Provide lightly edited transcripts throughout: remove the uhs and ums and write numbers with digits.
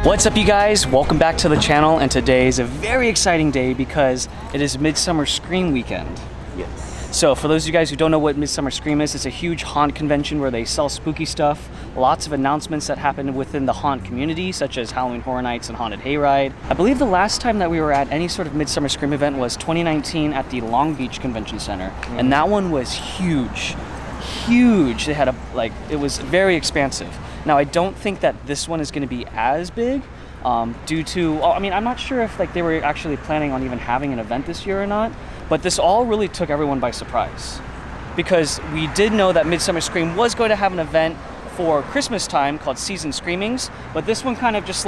What's up, you guys? Welcome back to the channel, and today is a very exciting day because it is Midsummer Scream Weekend. Yes. So for those of you guys who don't know what Midsummer Scream is, it's a huge haunt convention where they sell spooky stuff, lots of announcements that happen within the haunt community, such as Halloween Horror Nights and Haunted Hayride. I believe the last time that we were at any sort of Midsummer Scream event was 2019 at the Long Beach Convention Center, and that one was huge. Huge. They had it was very expansive. Now, I don't think that this one is going to be as big due to, I'm not sure if they were actually planning on even having an event this year or not, but this all really took everyone by surprise because we did know that Midsummer Scream was going to have an event for Christmas time called Season Screamings, but this one kind of just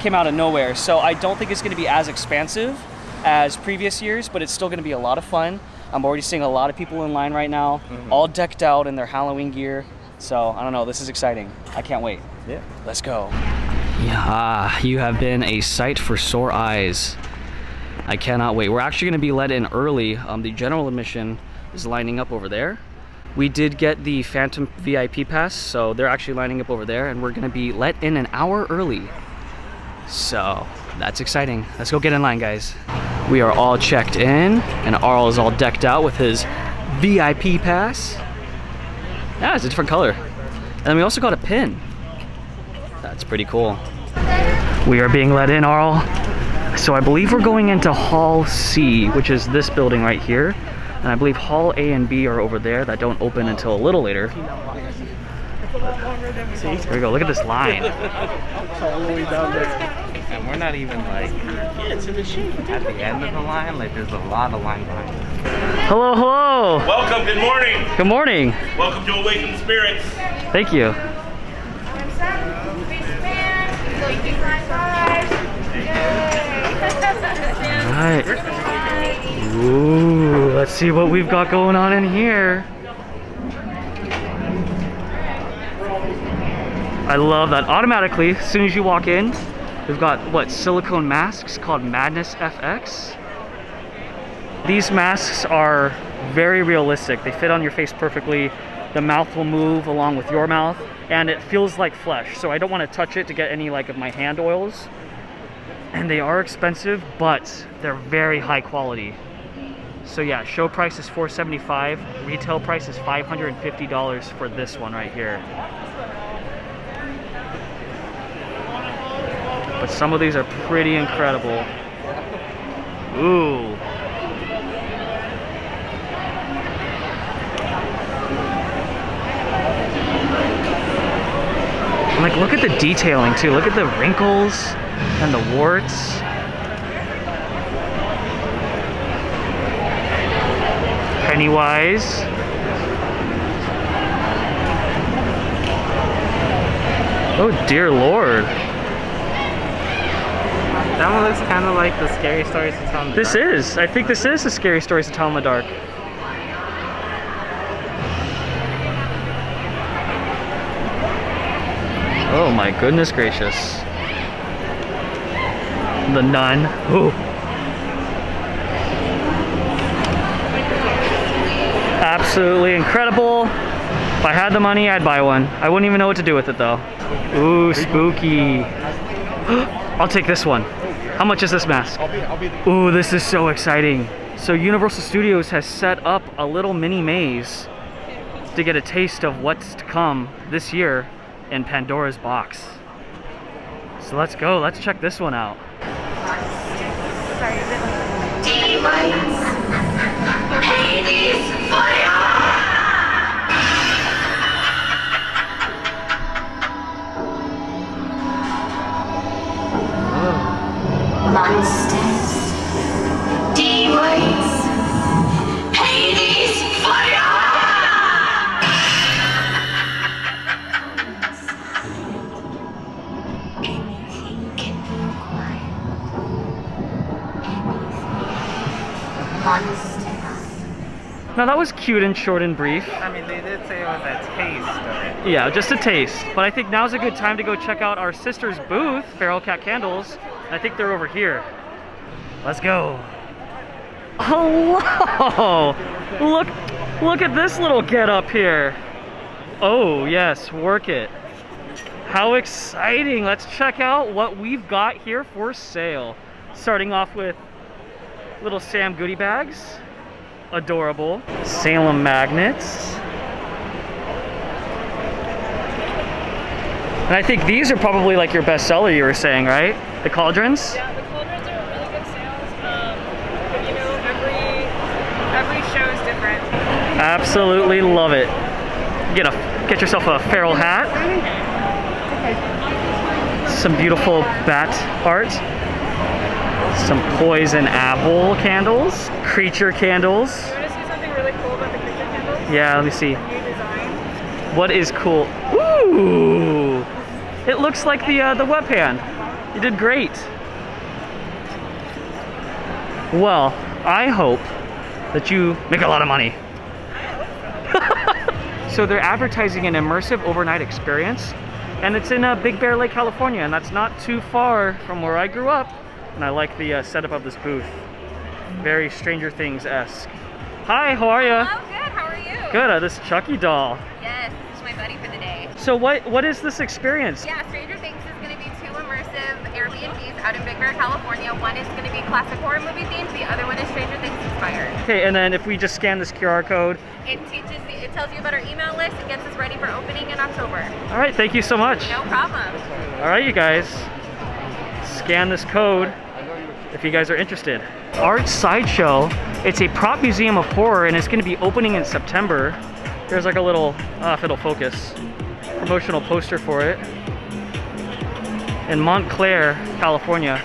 came out of nowhere. So I don't think it's going to be as expansive as previous years, but it's still going to be a lot of fun. I'm already seeing a lot of people in line right now, all decked out in their Halloween gear. So, I don't know, this is exciting. I can't wait. Yeah. Let's go. Yeah, you have been a sight for sore eyes. I cannot wait. We're actually going to be let in early. The general admission is lining up over there. We did get the Phantom VIP pass, so they're actually lining up over there, and we're going to be let in an hour early. So, that's exciting. Let's go get in line, guys. We are all checked in, and Arl is all decked out with his VIP pass. Yeah, it's a different color. And then we also got a pin. That's pretty cool. We are being let in, Arl. So I believe we're going into Hall C, which is this building right here. And I believe Hall A and B are over there that don't open until a little later. See, here we go. Look at this line. All the way down there. And we're not even at the end of the line. There's a lot of line behind us. Hello, hello. Welcome, good morning. Good morning. Welcome to Awaken Spirits. Thank you. Alright. Ooh, let's see what we've got going on in here. I love that. Automatically, as soon as you walk in, we've got, silicone masks called Madness FX. These masks are very realistic. They fit on your face perfectly. The mouth will move along with your mouth, and it feels like flesh. So I don't want to touch it to get any of my hand oils. And they are expensive, but they're very high quality. So yeah, show price is $475. Retail price is $550 for this one right here. But some of these are pretty incredible. Ooh. And look at the detailing too. Look at the wrinkles and the warts. Pennywise. Oh dear Lord. That one looks kind of like the Scary Stories to Tell in the Dark. This is. I think this is the Scary Stories to Tell in the Dark. Oh my goodness gracious. The Nun. Ooh. Absolutely incredible. If I had the money, I'd buy one. I wouldn't even know what to do with it though. Ooh, spooky. I'll take this one. How much is this mask? Ooh, this is so exciting. So Universal Studios has set up a little mini maze to get a taste of what's to come this year in Pandora's box. So let's go, let's check this one out. Monsters, demons, Hades, fire! Anything can be acquired. Monsters. Now that was cute and short and brief. I mean, they did say it was a taste of it. Yeah, just a taste. But I think now's a good time to go check out our sister's booth, Feral Cat Candles. I think they're over here. Let's go. Hello! Look at this little get up here. Oh, yes, work it. How exciting! Let's check out what we've got here for sale. Starting off with little Sam goodie bags. Adorable. Salem magnets. And I think these are probably like your best seller, you were saying, right? The cauldrons? Yeah, the cauldrons are really good sales. You know, every show is different. Absolutely love it. Get yourself a feral hat. Some beautiful bat art. Some poison apple candles. Creature candles. You want to see something really cool about the creature candles? Yeah, let me see. New design. What is cool? Ooh! It looks like the webpan. You did great. Well, I hope that you make a lot of money. So they're advertising an immersive overnight experience, and it's in Big Bear Lake, California, and that's not too far from where I grew up. And I like the setup of this booth. Very Stranger Things-esque. Hi, how are you? Oh, good. How are you? Good. This Chucky doll. Yes, this is my buddy for the day. So what is this experience? Yeah, Stranger Things is going to be 2 immersive Airbnbs out in Big Bear, California. One is going to be classic horror movie themed. The other one is Stranger Things inspired. Okay, and then if we just scan this QR code. It tells you about our email list and gets us ready for opening in October. All right, thank you so much. No problem. All right, you guys. Scan this code if you guys are interested. Art Sideshow. It's a prop museum of horror, and it's going to be opening in September. There's like a little, if it'll focus, promotional poster for it. In Montclair, California.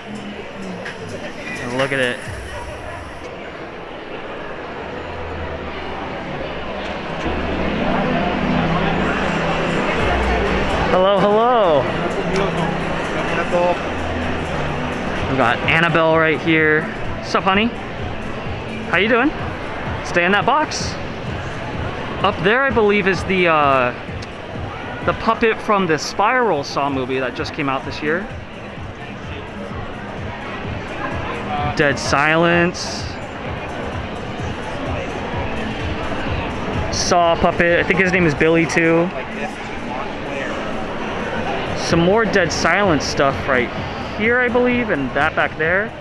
And look at it. Hello, hello. We've got Annabelle right here. What's up, honey? How you doing? Stay in that box. Up there, I believe, is the puppet from the Spiral Saw movie that just came out this year. Dead Silence. Saw puppet. I think his name is Billy too. Some more Dead Silence stuff right here, I believe, and that back there.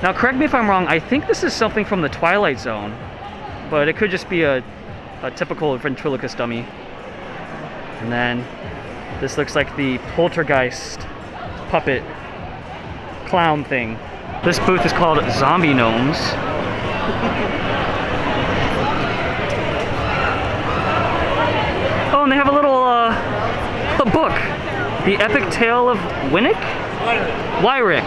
Now, correct me if I'm wrong. I think this is something from the Twilight Zone, but it could just be a typical ventriloquist dummy. And then this looks like the Poltergeist puppet clown thing. This booth is called Zombie Gnomes. Oh, and they have a little a book, The Epic Tale of Winnick? Wyrick.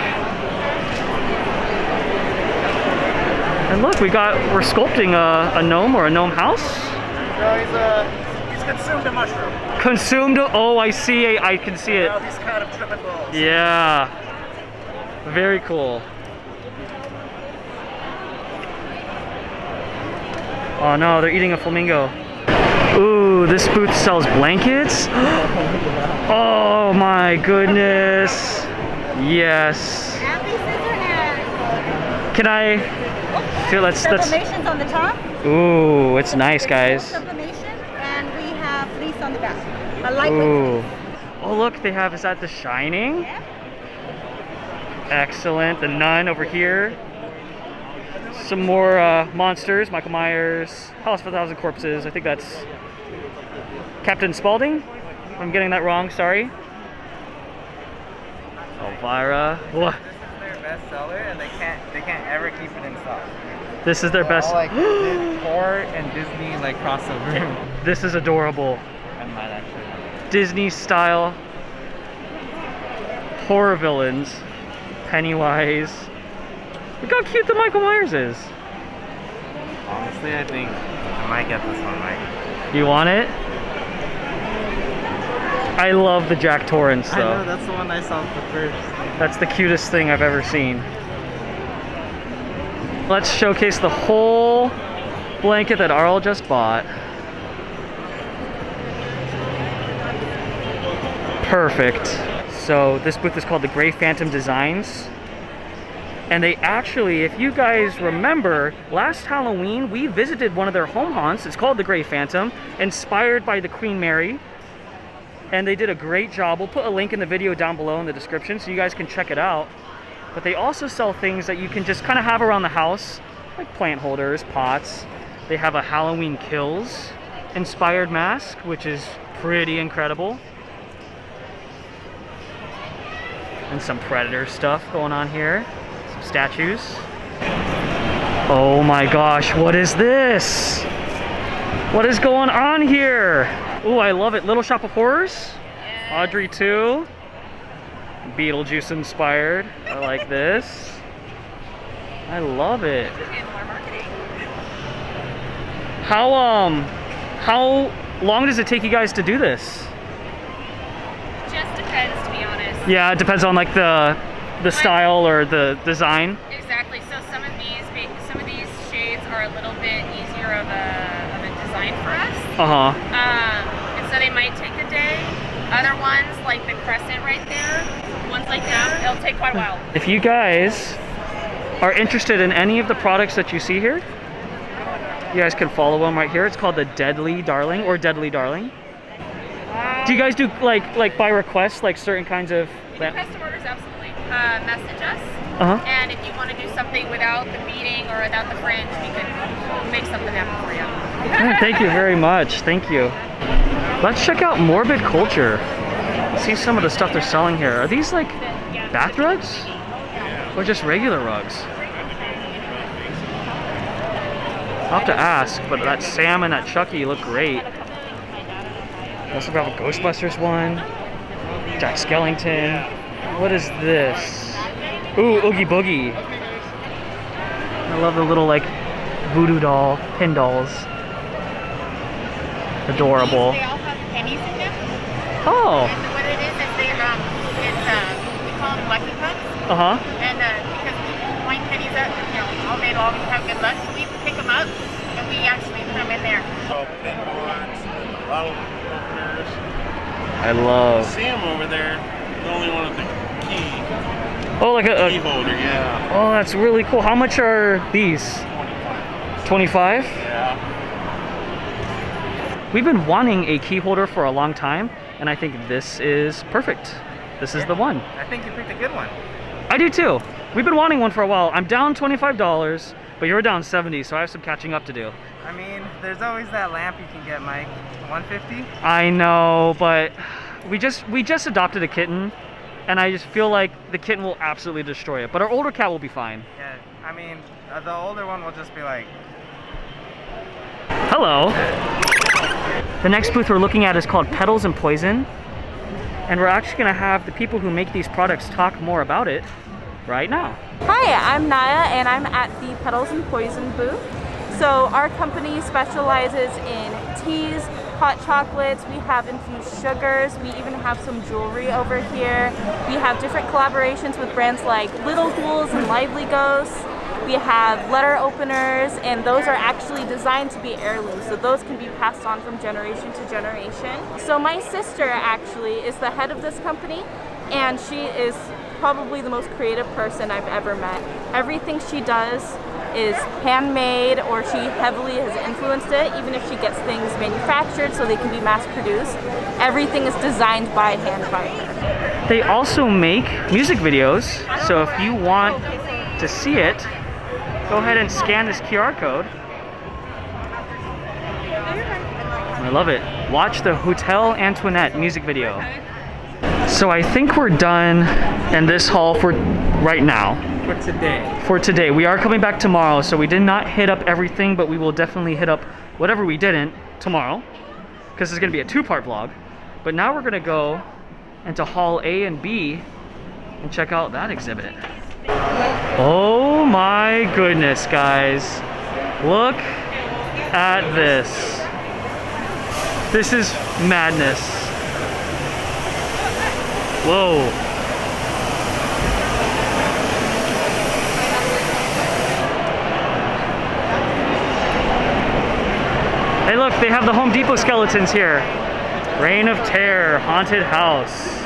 And look, we're sculpting a gnome or a gnome house. No, he's consumed a mushroom. Consumed? Oh, I see. I can see it. Now he's kind of tripping balls. Yeah. Very cool. Oh no, they're eating a flamingo. Ooh, this booth sells blankets. Oh my goodness. Yes. Happy scissor hands. Can I? Here, let's. Sublimations on the top. Ooh, it's nice, It's guys. sublimation, and we have fleece on the back. A lightweight. Ooh. Oh look, they have. Is that The Shining? Yeah. Excellent. The Nun over here. Some more monsters. Michael Myers. House of a Thousand Corpses. I think that's Captain Spaulding. If I'm getting that wrong, sorry. Elvira. What? This is their best seller, and they can't ever keep it in stock. This is their best. All, like horror and Disney like crossover. This is adorable. I might actually. Disney style horror villains. Pennywise. Look how cute the Michael Myers is. Honestly, I think I might get this one, Mike. You want it? I love the Jack Torrance though. I know, that's the one I saw the first. That's the cutest thing I've ever seen. Let's showcase the whole blanket that Arl just bought. Perfect. So this booth is called the Grey Phantom Designs. And they actually, if you guys remember, last Halloween we visited one of their home haunts. It's called the Grey Phantom, inspired by the Queen Mary. and they did a great job. We'll put a link in the video down below in the description so you guys can check it out. But they also sell things that you can just kind of have around the house, like plant holders, pots. They have a Halloween Kills inspired mask, which is pretty incredible. And some Predator stuff going on here. Some statues. Oh my gosh, what is this? What is going on here? Oh, I love it. Little Shop of Horrors. Audrey 2. Beetlejuice inspired. I like this. I love it. How long does it take you guys to do this? Just depends, to be honest. Yeah, it depends on like the style or the design. Exactly. So some of these shades are a little bit easier of a design for us. And so they might take a day. Other ones, like the crescent right there, ones like that, it'll take quite a while. If you guys are interested in any of the products that you see here, you guys can follow them right here. It's called the Deadly Darling or Deadly Darling. Do you guys do like by request, like certain kinds of? Custom orders, absolutely. Message us. And if you want to do something without the beading or without the fringe, we can make something happen for you. Thank you very much. Thank you. Let's check out Morbid Culture. See some of the stuff they're selling here. Are these like bath rugs? Or just regular rugs? I'll have to ask, but that Sam and that Chucky look great. We also have a Ghostbusters one. Jack Skellington. What is this? Ooh, Oogie Boogie. I love the little like voodoo doll, pin dolls. Adorable. They all have pennies in them. Oh. And what it is we call them lucky pucks. And because we point pennies up, all day long we have good luck, so we pick them up and we actually put them in there. I love. See him over there. The only one with the key. Oh, like a Key holder, yeah. Oh, that's really cool. How much are these? 25? Yeah. We've been wanting a key holder for a long time, and I think this is perfect. This is the one. I think you picked a good one. I do too. We've been wanting one for a while. I'm down $25, but you're down 70, so I have some catching up to do. I mean, there's always that lamp you can get, Mike. 150? I know, but we just adopted a kitten, and I just feel like the kitten will absolutely destroy it. But our older cat will be fine. Yeah, I mean, the older one will just be like... Hello. The next booth we're looking at is called Petals and Poison. And we're actually going to have the people who make these products talk more about it right now. Hi, I'm Naya and I'm at the Petals and Poison booth. So our company specializes in teas, hot chocolates, we have infused sugars, we even have some jewelry over here. We have different collaborations with brands like Little Ghouls and Lively Ghosts. We have letter openers, and those are actually designed to be heirlooms, so those can be passed on from generation to generation. So my sister actually is the head of this company, and she is probably the most creative person I've ever met. Everything she does is handmade, or she heavily has influenced it, even if she gets things manufactured so they can be mass produced. Everything is designed by hand by her. They also make music videos, so if you want to see it, go ahead and scan this QR code. I love it. Watch the Hotel Antoinette music video. So I think we're done in this haul for right now. For today. We are coming back tomorrow, so we did not hit up everything, but we will definitely hit up whatever we didn't tomorrow, because it's going to be a two-part vlog. But now we're going to go into Hall A and B and check out that exhibit. Oh my goodness, guys. Look at this. This is madness. Whoa. Hey look, they have the Home Depot skeletons here. Reign of Terror, haunted house.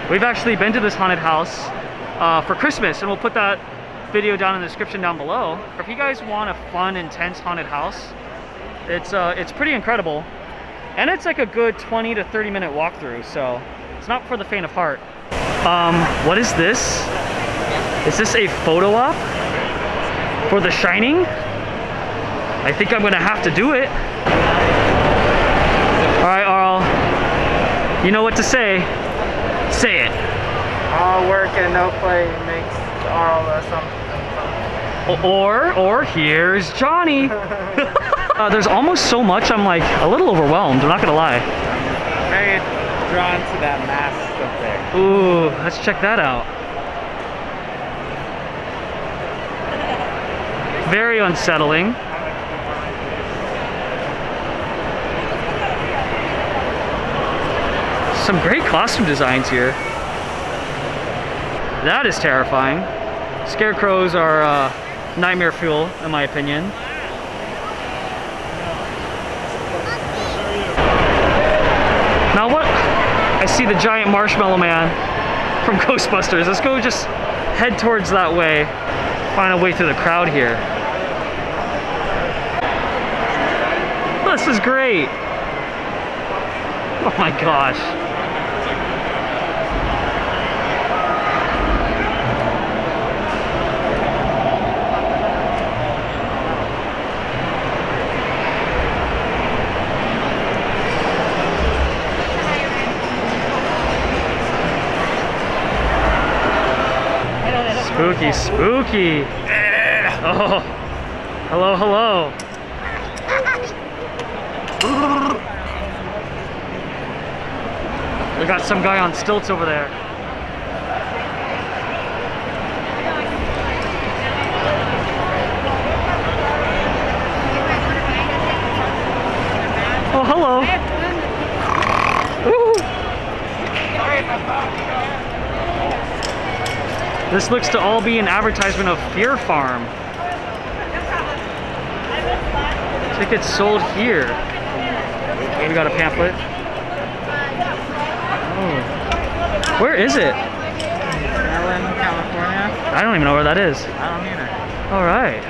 We've actually been to this haunted house for Christmas, and we'll put that video down in the description down below. If you guys want a fun, intense haunted house, it's pretty incredible. And it's like a good 20 to 30 minute walkthrough, so it's not for the faint of heart. What is this? Is this a photo op for The Shining? I think I'm gonna have to do it. All right, Arl, you know what to say. Say it. All work and no play makes Arl something. Or here's Johnny. There's almost so much I'm like a little overwhelmed, I'm not gonna lie. I'm very drawn to that mask up there. Ooh, let's check that out. Very unsettling. Some great costume designs here. That is terrifying. Scarecrows are nightmare fuel, in my opinion. Now what? I see the giant marshmallow man from Ghostbusters. Let's go just head towards that way. Find a way through the crowd here. This is great. Oh my gosh. Spooky, spooky. Oh, hello, hello. We got some guy on stilts over there. Oh, hello. Ooh. This looks to all be an advertisement of Fear Farm. Tickets sold here. We got a pamphlet. Oh. Where is it? Ellen, California. I don't even know where that is. I don't either. All right.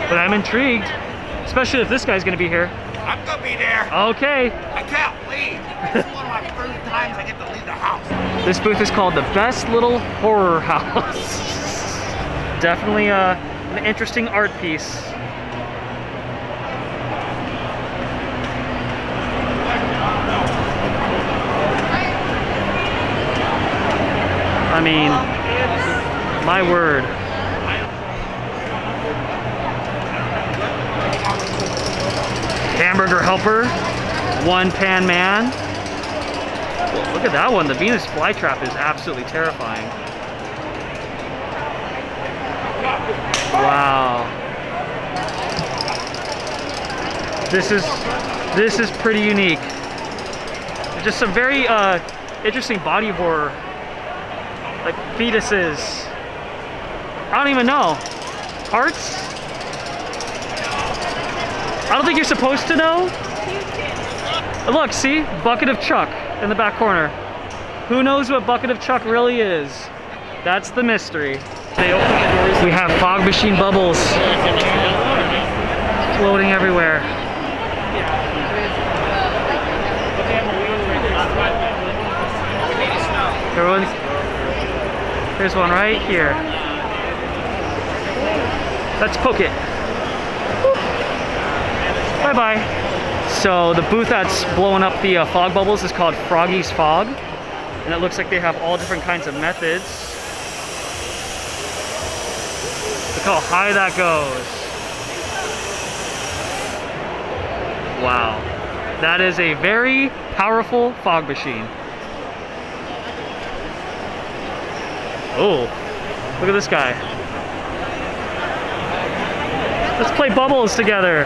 But I'm intrigued, especially if this guy's gonna be here. I'm gonna be there. Okay. I can't leave. This is one of my first times I get to leave the house. This booth is called the Best Little Horror House. Definitely an interesting art piece. I mean, my word. Hamburger Helper, One Pan Man. Look at that one. The Venus flytrap is absolutely terrifying. Wow. This is pretty unique. Just some very interesting body horror. Like fetuses. I don't even know. Hearts? I don't think you're supposed to know. Look, see? Bucket of Chuck in the back corner. Who knows what Bucket of Chuck really is? That's the mystery. We have fog machine bubbles floating everywhere. There's one right here. Let's poke it. Bye-bye. So the booth that's blowing up the fog bubbles is called Froggy's Fog. And it looks like they have all different kinds of methods. Look how high that goes. Wow. That is a very powerful fog machine. Oh, look at this guy. Let's play bubbles together.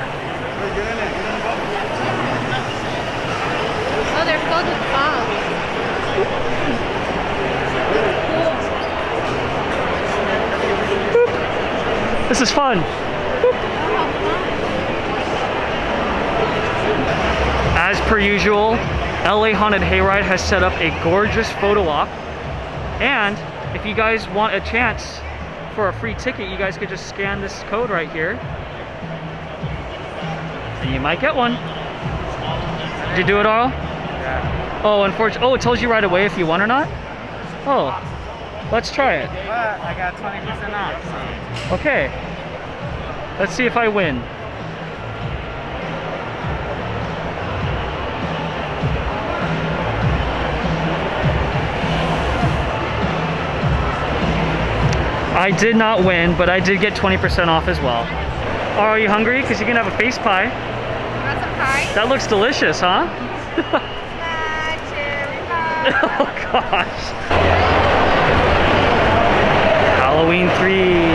Oh, they're filled with fog. This is fun. As per usual, LA Haunted Hayride has set up a gorgeous photo op. And if you guys want a chance for a free ticket, you guys could just scan this code right here. And you might get one. you do it, Arl? Yeah. Oh, unfortunately. Oh, it tells you right away if you won or not? Oh, let's try it. But I got 20% off, so. Okay. Let's see if I win. I did not win, but I did get 20% off as well. Are you hungry? Because you can have a face pie. You want some pie? That looks delicious, huh? Cherry pie. Oh gosh. Halloween 3.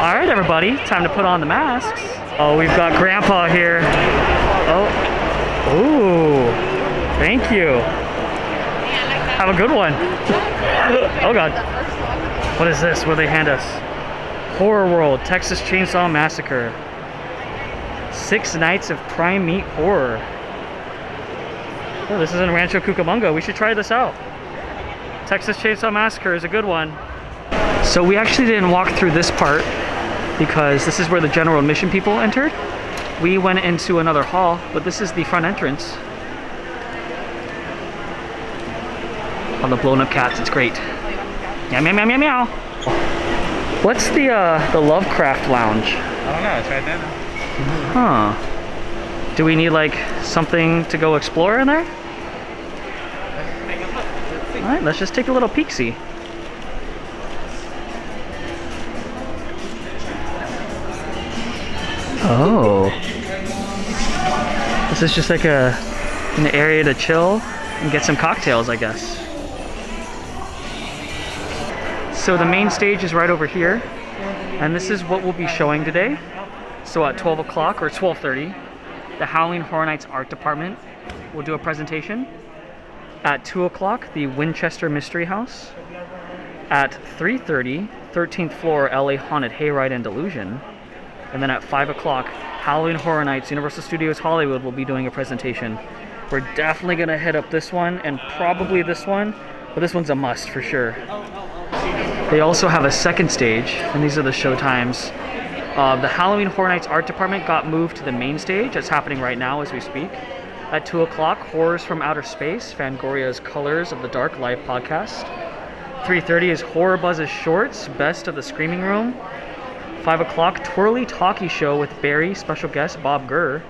All right, everybody, time to put on the masks. Oh, we've got Grandpa here. Oh, ooh, thank you. Have a good one. Oh God. What is this? What do they hand us? Horror World, Texas Chainsaw Massacre. 6 nights of prime meat horror. Oh, this is in Rancho Cucamonga. We should try this out. Texas Chainsaw Massacre is a good one. So we actually didn't walk through this part because this is where the general admission people entered. We went into another hall, but this is the front entrance. All the blown up cats, it's great. Meow, meow, meow, meow, meow. What's the Lovecraft Lounge? I don't know, it's right there. Huh. Do we need like something to go explore in there? All right, let's just take a little peek-see. Oh. This is just like an area to chill and get some cocktails, I guess. So the main stage is right over here, and this is what we'll be showing today. So at 12 o'clock or 12:30, the Halloween Horror Nights Art Department will do a presentation. At 2 o'clock, the Winchester Mystery House. At 3:30, 13th floor LA Haunted Hayride and Delusion. And then at 5 o'clock, Halloween Horror Nights Universal Studios Hollywood will be doing a presentation. We're definitely gonna hit up this one and probably this one, but this one's a must for sure. They also have a second stage, and these are the show times. The Halloween Horror Nights Art Department got moved to the main stage. That's happening right now as we speak. At 2 o'clock, Horrors from Outer Space, Fangoria's Colors of the Dark live podcast. 3:30 is Horror Buzz's Shorts, Best of the Screaming Room. 5 o'clock, Twirly Talkie Show with Barry, special guest Bob Gurr.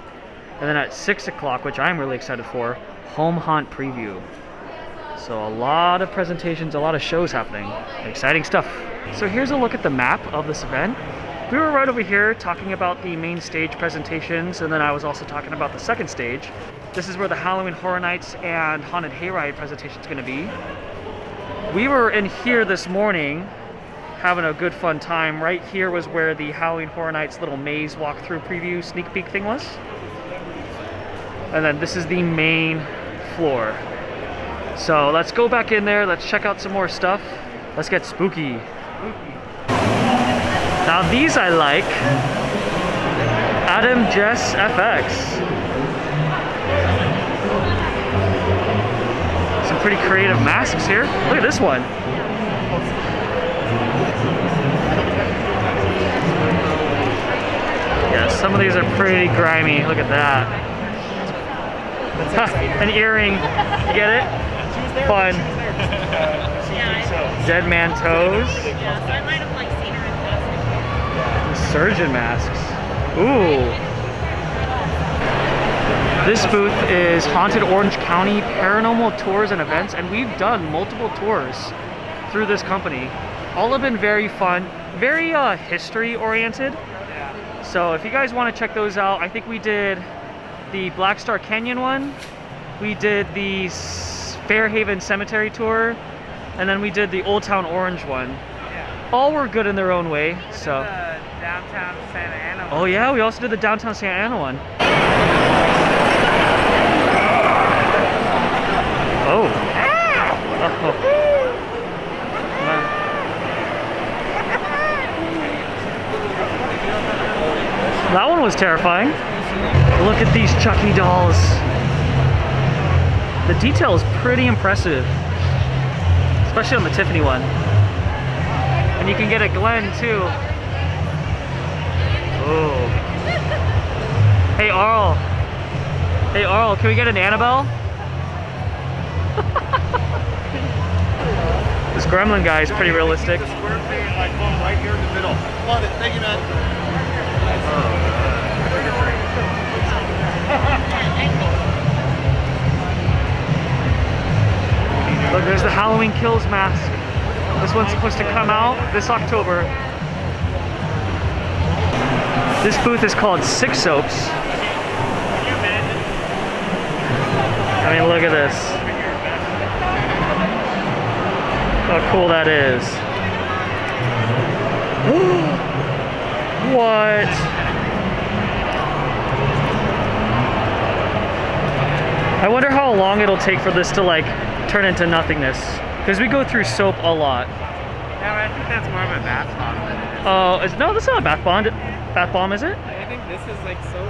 And then at 6 o'clock, which I'm really excited for, Home Haunt Preview. So a lot of presentations, a lot of shows happening. Exciting stuff. So here's a look at the map of this event. We were right over here talking about the main stage presentations, and then I was also talking about the second stage. This is where the Halloween Horror Nights and Haunted Hayride presentation is going to be. We were in here this morning having a good fun time. Right here was where the Halloween Horror Nights little maze walkthrough preview sneak peek thing was. And then this is the main floor. So let's go back in there, let's check out some more stuff. Let's get spooky. Now these I like. Adam Jess FX. Some pretty creative masks here. Look at this one. Yeah, some of these are pretty grimy. Look at that. An earring. You get it? Fun. Dead man toes. Yeah, so I might have like seen her in person. Surgeon masks. Ooh. This booth is Haunted Orange County Paranormal Tours and Events, and we've done multiple tours through this company. All have been very fun, very history oriented. So if you guys want to check those out, I think we did the Black Star Canyon one, we did the Fairhaven Cemetery tour, and then we did the Old Town Orange one. Yeah. All were good in their own way. So. Downtown Santa Ana one. Oh yeah, we also did the Downtown Santa Ana one. Oh. Oh. That one was terrifying. Look at these Chucky dolls. The detail is pretty impressive, especially on the Tiffany one. And you can get a Glenn too. Oh. Hey Arl, Hey, Arl, can we get an Annabelle? This gremlin guy is pretty realistic. The square thing, like one right here in the middle. Love it. Thank you, man. Look, there's the Halloween Kills mask. This one's supposed to come out this October. This booth is called Six Soaps. I mean, look at this. How cool that is. What? I wonder how long it'll take for this to like turn into nothingness. Because we go through soap a lot. Yeah, but I think that's more of a bath bomb than it is. Oh, no, that's not a bath bomb. Bath bomb, is it? I think this is like soap.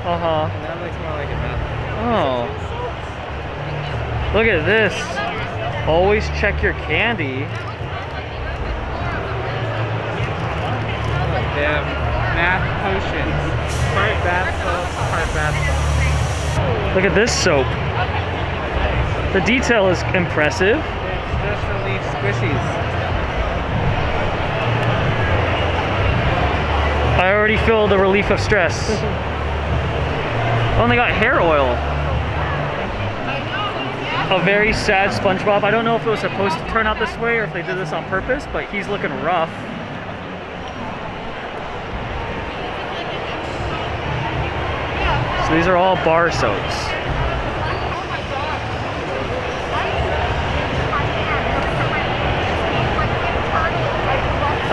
Uh-huh. And that looks more like a bath bomb. Oh. Look at this. Always check your candy. They have math potions. Part bath soap, part bath bomb. Look at this soap. The detail is impressive. It's just relief squishies. I already feel the relief of stress. Oh, and they got hair oil. A very sad SpongeBob. I don't know if it was supposed to turn out this way or if they did this on purpose, but he's looking rough. So these are all bar soaps.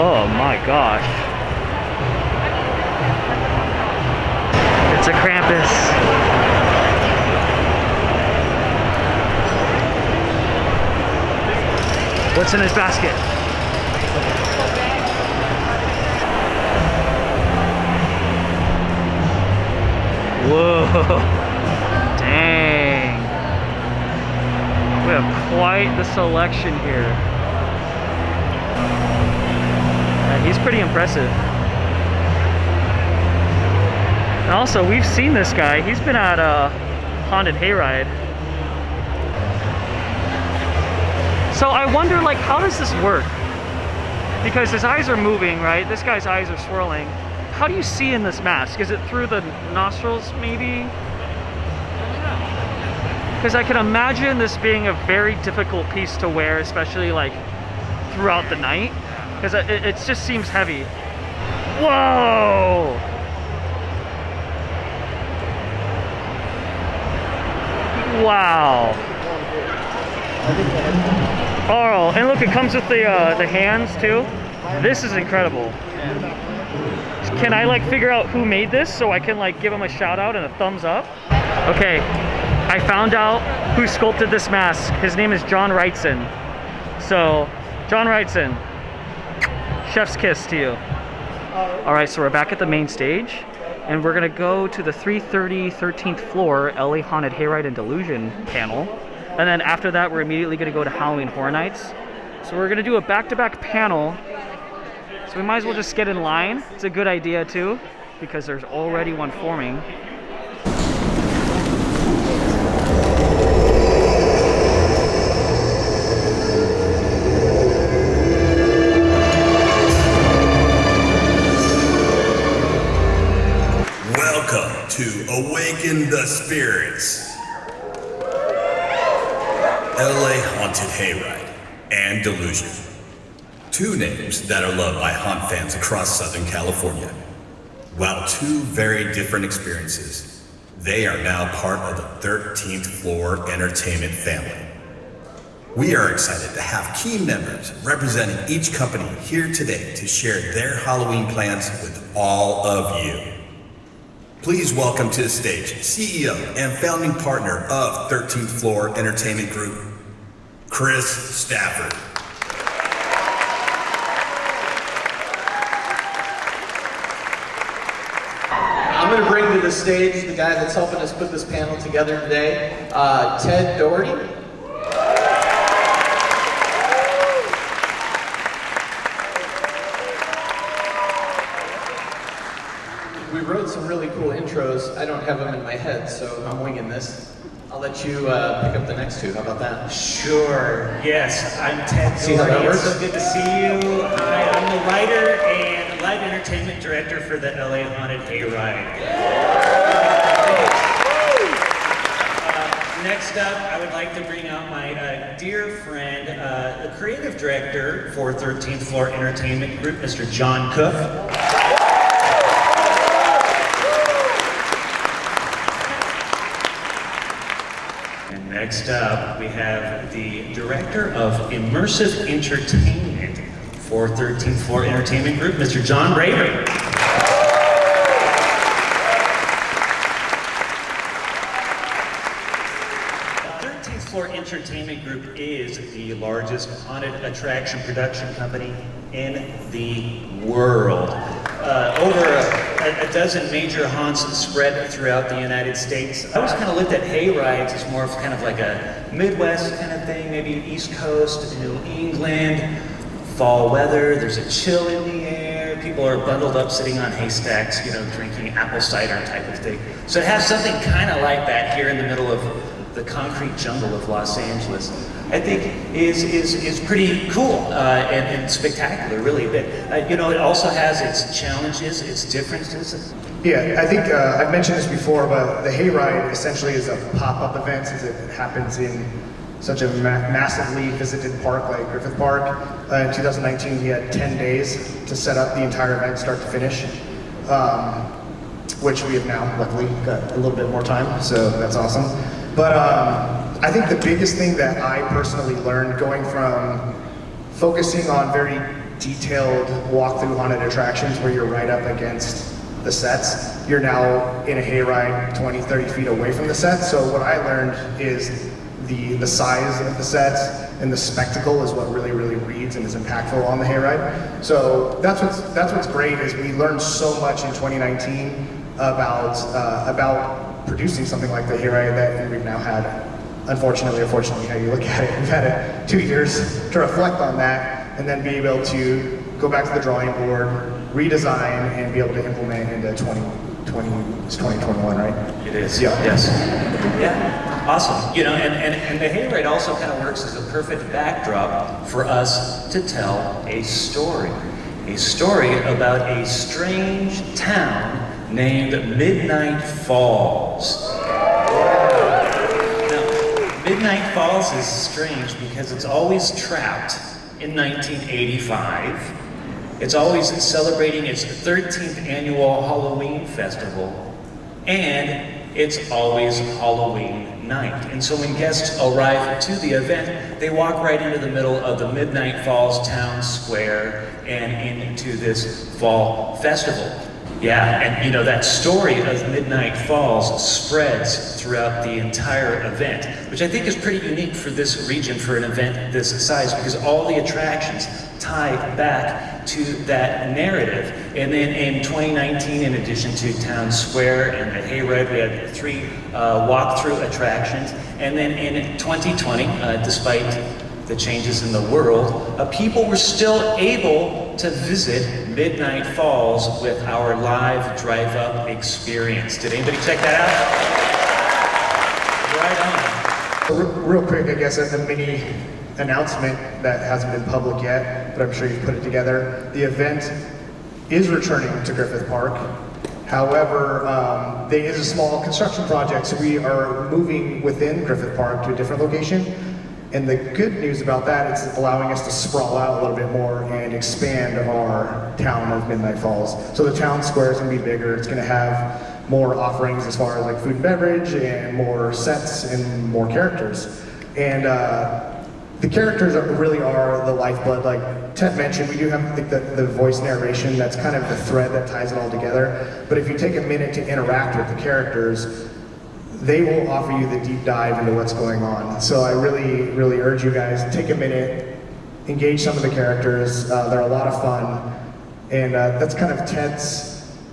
Oh my gosh. It's a Krampus. What's in his basket? Whoa. Dang. We have quite the selection here. He's pretty impressive. And also, we've seen this guy. He's been at a haunted hayride. So I wonder, like, how does this work? Because his eyes are moving, right? This guy's eyes are swirling. How do you see in this mask? Is it through the nostrils, maybe? Because I can imagine this being a very difficult piece to wear, especially like throughout the night. Because it just seems heavy. Whoa! Wow. Oh, and look, it comes with the hands too. This is incredible. Can I like figure out who made this so I can like give him a shout out and a thumbs up? Okay, I found out who sculpted this mask. His name is John Wrightson. So, John Wrightson, chef's kiss to you. All right, so we're back at the main stage, and we're gonna go to the 330 13th floor LA Haunted Hayride and Delusion panel, and then after that, we're immediately gonna go to Halloween Horror Nights. So we're gonna do a back-to-back panel. So we might as well just get in line. It's a good idea too, because there's already one forming. Welcome to Awaken the Spirits, LA Haunted Hayride and Delusion. Two names that are loved by haunt fans across Southern California. While two very different experiences, they are now part of the 13th Floor Entertainment family. We are excited to have key members representing each company here today to share their Halloween plans with all of you. Please welcome to the stage CEO and founding partner of 13th Floor Entertainment Group, Chris Stafford. I'm going to bring to the stage the guy that's helping us put this panel together today, Ted Doherty. We wrote some really cool intros. I don't have them in my head, so I'm winging this. I'll let you pick up the next two. How about that? Sure. Yes, I'm Ted. See how that works? It's so good to see you. Hi, I'm the writer and live entertainment director for the LA Haunted Hayride. Next up, I would like to bring out my dear friend, the creative director for 13th Floor Entertainment Group, Mr. John Cook. Next up, we have the Director of Immersive Entertainment for 13th Floor Entertainment Group, Mr. John Rader. 13th Floor Entertainment Group is the largest haunted attraction production company in the world. Over a dozen major haunts spread throughout the United States. I always kind of looked at hayrides as more of kind of like a Midwest kind of thing, maybe East Coast, New England, fall weather, there's a chill in the air, people are bundled up sitting on haystacks, you know, drinking apple cider type of thing. So to have something kind of like that here in the middle of the concrete jungle of Los Angeles, I think is pretty cool and spectacular, really. But you know, it also has its challenges, its differences. Yeah, I think I've mentioned this before, but the Hayride essentially is a pop-up event since it happens in such a massively visited park like Griffith Park. In 2019, we had 10 days to set up the entire event, start to finish, which we have now, luckily, got a little bit more time, so that's awesome. But I think the biggest thing that I personally learned going from focusing on very detailed walkthrough haunted attractions where you're right up against the sets, you're now in a hayride 20, 30 feet away from the sets. So what I learned is the size of the sets and the spectacle is what really reads and is impactful on the hayride. So that's what's great is we learned so much in 2019 about producing something like the Hayride that we've now had, unfortunately, or fortunately, how you look at it, we've had 2 years to reflect on that and then be able to go back to the drawing board, redesign, and be able to implement into 2021, right? It is, yeah. Yes. Yeah, awesome. You know, and the Hayride also kind of works as a perfect backdrop for us to tell a story about a strange town named Midnight Falls. Now, Midnight Falls is strange because it's always trapped in 1985. It's always celebrating its 13th annual Halloween festival, and it's always Halloween night. And so when guests arrive to the event, they walk right into the middle of the Midnight Falls town square and into this fall festival. Yeah, and you know, that story of Midnight Falls spreads throughout the entire event, which I think is pretty unique for this region for an event this size, because all the attractions tie back to that narrative. And then in 2019, in addition to Town Square and the Hayride, we had 3 walkthrough attractions. And then in 2020, despite the changes in the world, people were still able to visit Midnight Falls with our live drive-up experience. Did anybody check that out? Right on. Real quick, I guess, as a mini announcement that hasn't been public yet, but I'm sure you've put it together. The event is returning to Griffith Park. However, there is a small construction project, so we are moving within Griffith Park to a different location. And the good news about that is it's allowing us to sprawl out a little bit more and expand our town of Midnight Falls. So the town square is going to be bigger. It's going to have more offerings as far as like food and beverage and more sets and more characters. And the characters really are the lifeblood. Like Ted mentioned, we do have the voice narration that's kind of the thread that ties it all together. But if you take a minute to interact with the characters, they will offer you the deep dive into what's going on. So I really urge you guys to take a minute, engage some of the characters. They're a lot of fun. And that's kind of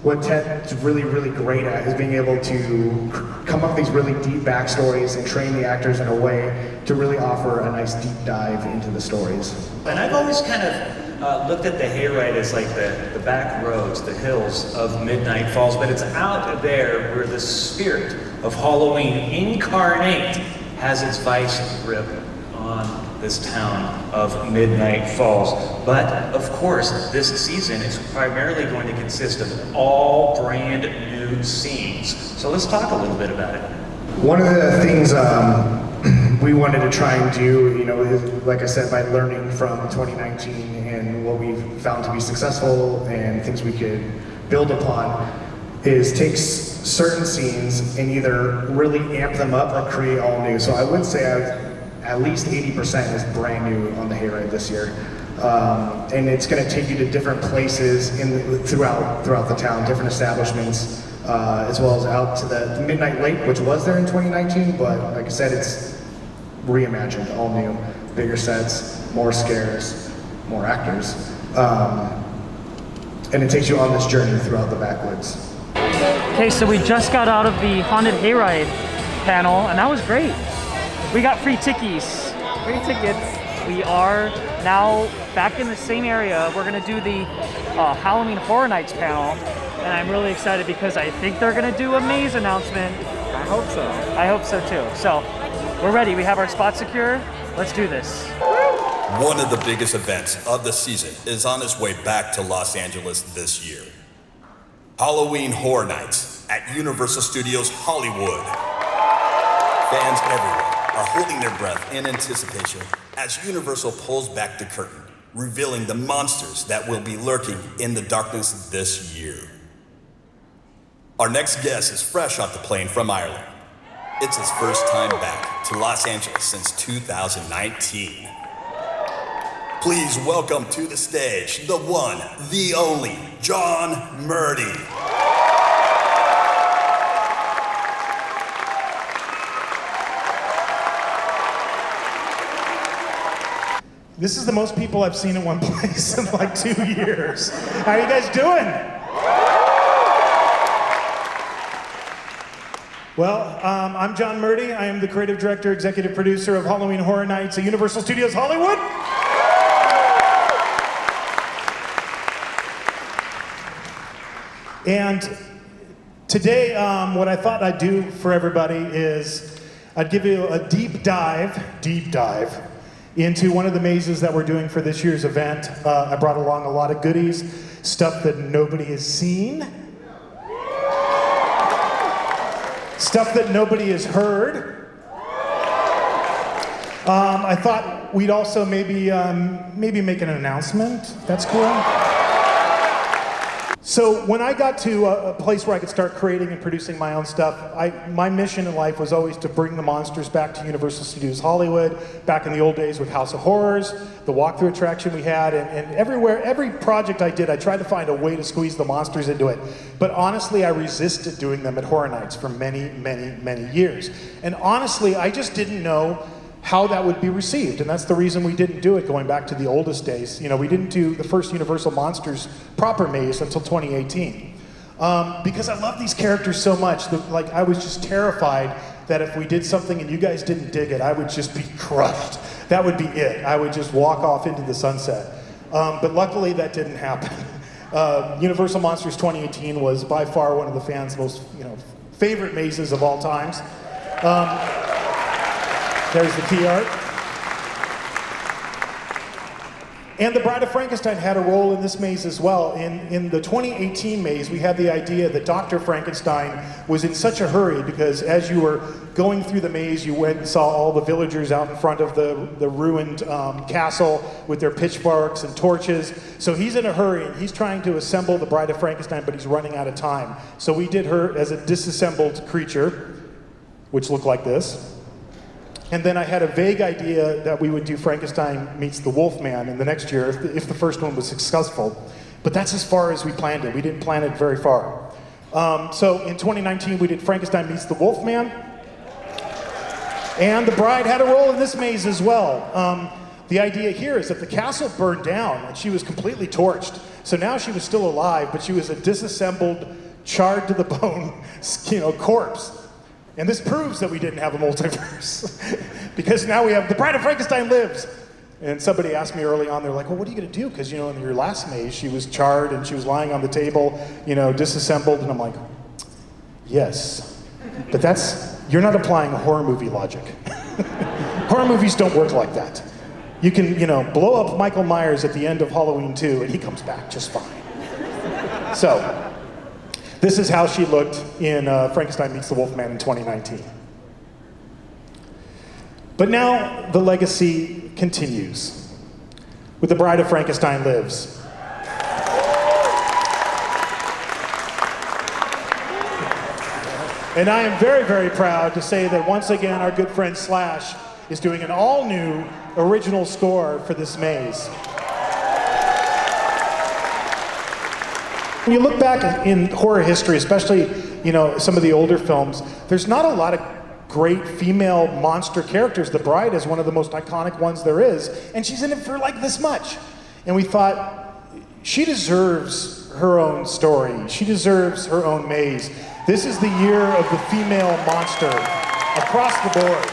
what Ted's really great at, is being able to come up with these really deep backstories and train the actors in a way to really offer a nice deep dive into the stories. And I've always kind of looked at the Hayride as like the back roads, the hills of Midnight Falls, but it's out there where the spirit of Halloween incarnate has its vice grip on this town of Midnight Falls. But of course, this season is primarily going to consist of all brand new scenes. So let's talk a little bit about it. One of the things we wanted to try and do, you know, is, like I said, by learning from 2019 and what we've found to be successful and things we could build upon, is take certain scenes and either really amp them up or create all new. So I would say at least 80% is brand new on the Hayride this year. And it's going to take you to different places throughout the town, different establishments, as well as out to the Midnight Lake, which was there in 2019, but like I said, it's reimagined, all new, bigger sets, more scares, more actors. And it takes you on this journey throughout the backwoods. Okay, so we just got out of the Haunted Hayride panel, and that was great. We got free tickets. We are now back in the same area. We're gonna do the Halloween Horror Nights panel, and I'm really excited because I think they're gonna do a maze announcement. I hope so. I hope so too. So we're ready. We have our spot secure. Let's do this. One of the biggest events of the season is on its way back to Los Angeles this year. Halloween Horror Nights at Universal Studios Hollywood. Fans everywhere are holding their breath in anticipation as Universal pulls back the curtain, revealing the monsters that will be lurking in the darkness this year. Our next guest is fresh off the plane from Ireland. It's his first time back to Los Angeles since 2019. Please welcome to the stage the one, the only, John Murdy. This is the most people I've seen in one place in like 2 years. How are you guys doing? Well, I'm John Murdy. I am the creative director, executive producer of Halloween Horror Nights at Universal Studios Hollywood. And today, what I thought I'd do for everybody is I'd give you a deep dive into one of the mazes that we're doing for this year's event. I brought along a lot of goodies, stuff that nobody has seen, stuff that nobody has heard. I thought we'd also maybe make an announcement. That's cool. So when I got to a place where I could start creating and producing my own stuff, my mission in life was always to bring the monsters back to Universal Studios Hollywood, back in the old days with House of Horrors, the walkthrough attraction we had, and everywhere, every project I did, I tried to find a way to squeeze the monsters into it. But honestly, I resisted doing them at Horror Nights for many, many, many years. And honestly, I just didn't know how that would be received, and that's the reason we didn't do it going back to the oldest days. You know, we didn't do the first Universal Monsters proper maze until 2018. Because I love these characters so much, that, I was just terrified that if we did something and you guys didn't dig it, I would just be crushed. That would be it. I would just walk off into the sunset. But luckily that didn't happen. Universal Monsters 2018 was by far one of the fans' most, favorite mazes of all times. There's the key art. And the Bride of Frankenstein had a role in this maze as well. In the 2018 maze, we had the idea that Dr. Frankenstein was in such a hurry because as you were going through the maze, you went and saw all the villagers out in front of the ruined castle with their pitchforks and torches. So he's in a hurry and he's trying to assemble the Bride of Frankenstein, but he's running out of time. So we did her as a disassembled creature, which looked like this. And then I had a vague idea that we would do Frankenstein meets the Wolfman in the next year if the first one was successful. But that's as far as we planned it. We didn't plan it very far. So in 2019, we did Frankenstein meets the Wolfman. And the bride had a role in this maze as well. The idea here is that the castle burned down and she was completely torched. So now she was still alive, but she was a disassembled, charred to the bone, corpse. And this proves that we didn't have a multiverse. Because now we have the Bride of Frankenstein lives. And somebody asked me early on, they're like, well, what are you going to do? Because, you know, in your last maze, she was charred and she was lying on the table, you know, disassembled. And I'm like, yes, but you're not applying horror movie logic. Horror movies don't work like that. You can, you know, blow up Michael Myers at the end of Halloween 2 and he comes back just fine. So, this is how she looked in Frankenstein Meets the Wolfman in 2019. But now the legacy continues with The Bride of Frankenstein Lives. And I am very, very proud to say that once again our good friend Slash is doing an all-new original score for this maze. When you look back in horror history, especially, you know, some of the older films, there's not a lot of great female monster characters. The Bride is one of the most iconic ones there is, and she's in it for like this much. And we thought, she deserves her own story. She deserves her own maze. This is the year of the female monster across the board,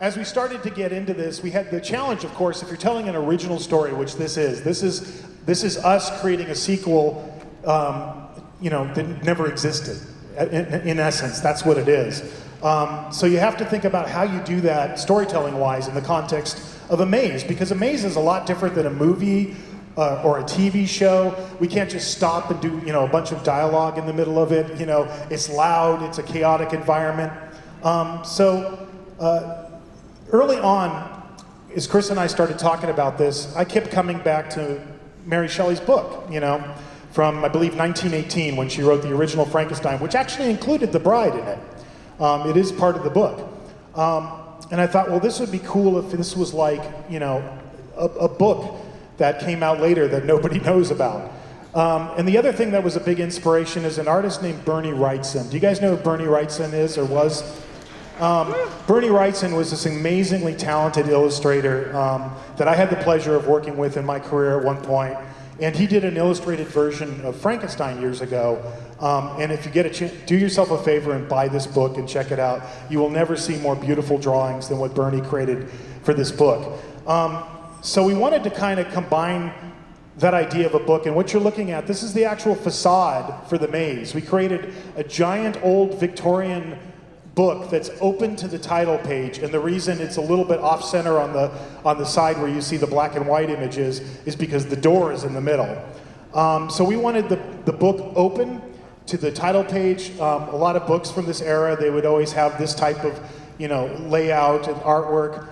as we started to get into this, we had the challenge, of course, if you're telling an original story, which this is us creating a sequel, you know, that never existed. In essence, that's what it is. So you have to think about how you do that storytelling-wise in the context of a maze, because a maze is a lot different than a movie or a TV show. We can't just stop and do, you know, a bunch of dialogue in the middle of it. You know, it's loud, it's a chaotic environment. Early on, as Chris and I started talking about this, I kept coming back to Mary Shelley's book, you know, from, I believe, 1918, when she wrote the original Frankenstein, which actually included the Bride in it. It is part of the book. And I thought, well, this would be cool if this was like, you know, a book that came out later that nobody knows about. And the other thing that was a big inspiration is an artist named Bernie Wrightson. Do you guys know who Bernie Wrightson is or was? Bernie Wrightson was this amazingly talented illustrator that I had the pleasure of working with in my career at one point. And he did an illustrated version of Frankenstein years ago. And if you get a chance, do yourself a favor and buy this book and check it out. You will never see more beautiful drawings than what Bernie created for this book. So we wanted to kind of combine that idea of a book, and what you're looking at, this is the actual facade for the maze. We created a giant old Victorian book that's open to the title page, and the reason it's a little bit off-center on the side where you see the black and white images is because the door is in the middle. So we wanted the book open to the title page. A lot of books from this era, they would always have this type of, you know, layout and artwork.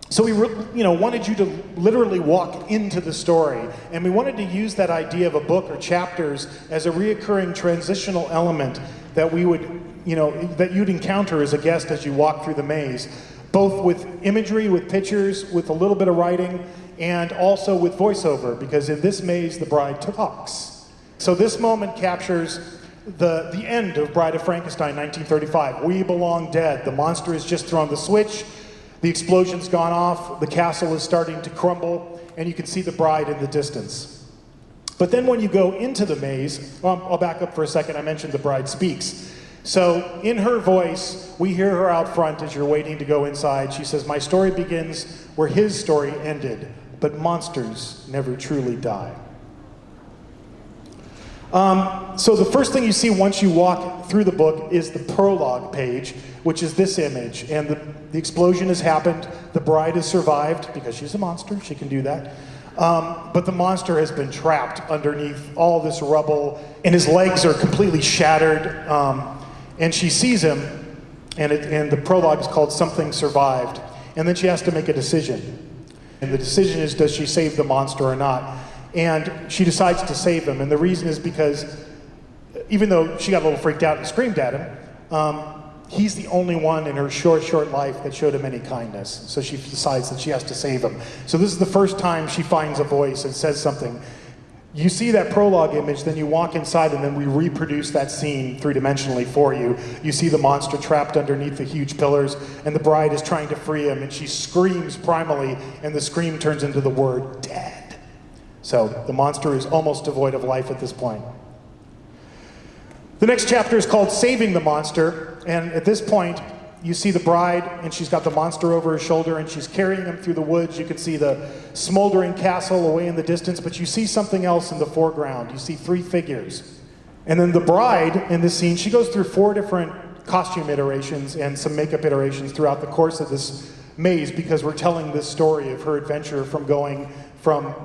So we wanted you to literally walk into the story, and we wanted to use that idea of a book or chapters as a reoccurring transitional element that we would, you know, that you'd encounter as a guest as you walk through the maze, both with imagery, with pictures, with a little bit of writing, and also with voiceover, because in this maze, the bride talks. So this moment captures the end of Bride of Frankenstein, 1935. We belong dead. The monster has just thrown the switch. The explosion's gone off, the castle is starting to crumble, and you can see the bride in the distance. But then when you go into the maze, I'll back up for a second, I mentioned the bride speaks. So in her voice, we hear her out front as you're waiting to go inside. She says, "My story begins where his story ended, but monsters never truly die." So the first thing you see once you walk through the book is the prologue page, which is this image. And the explosion has happened. The bride has survived because she's a monster. She can do that. But the monster has been trapped underneath all this rubble, and his legs are completely shattered. And she sees him, and the prologue is called "Something Survived." And then she has to make a decision. And the decision is, does she save the monster or not? And she decides to save him, and the reason is because even though she got a little freaked out and screamed at him, he's the only one in her short life that showed him any kindness. So she decides that she has to save him. So this is the first time she finds a voice and says something. You see that prologue image, then you walk inside, and then we reproduce that scene three-dimensionally for you. You see the monster trapped underneath the huge pillars, and the bride is trying to free him, and she screams primally, and the scream turns into the word "dead." So the monster is almost devoid of life at this point. The next chapter is called "Saving the Monster," and at this point, You see the bride, and she's got the monster over her shoulder, and she's carrying him through the woods. You can see the smoldering castle away in the distance, but you see something else in the foreground. You see 3 figures. And then the bride in this scene, she goes through 4 different costume iterations and some makeup iterations throughout the course of this maze, because we're telling this story of her adventure from going from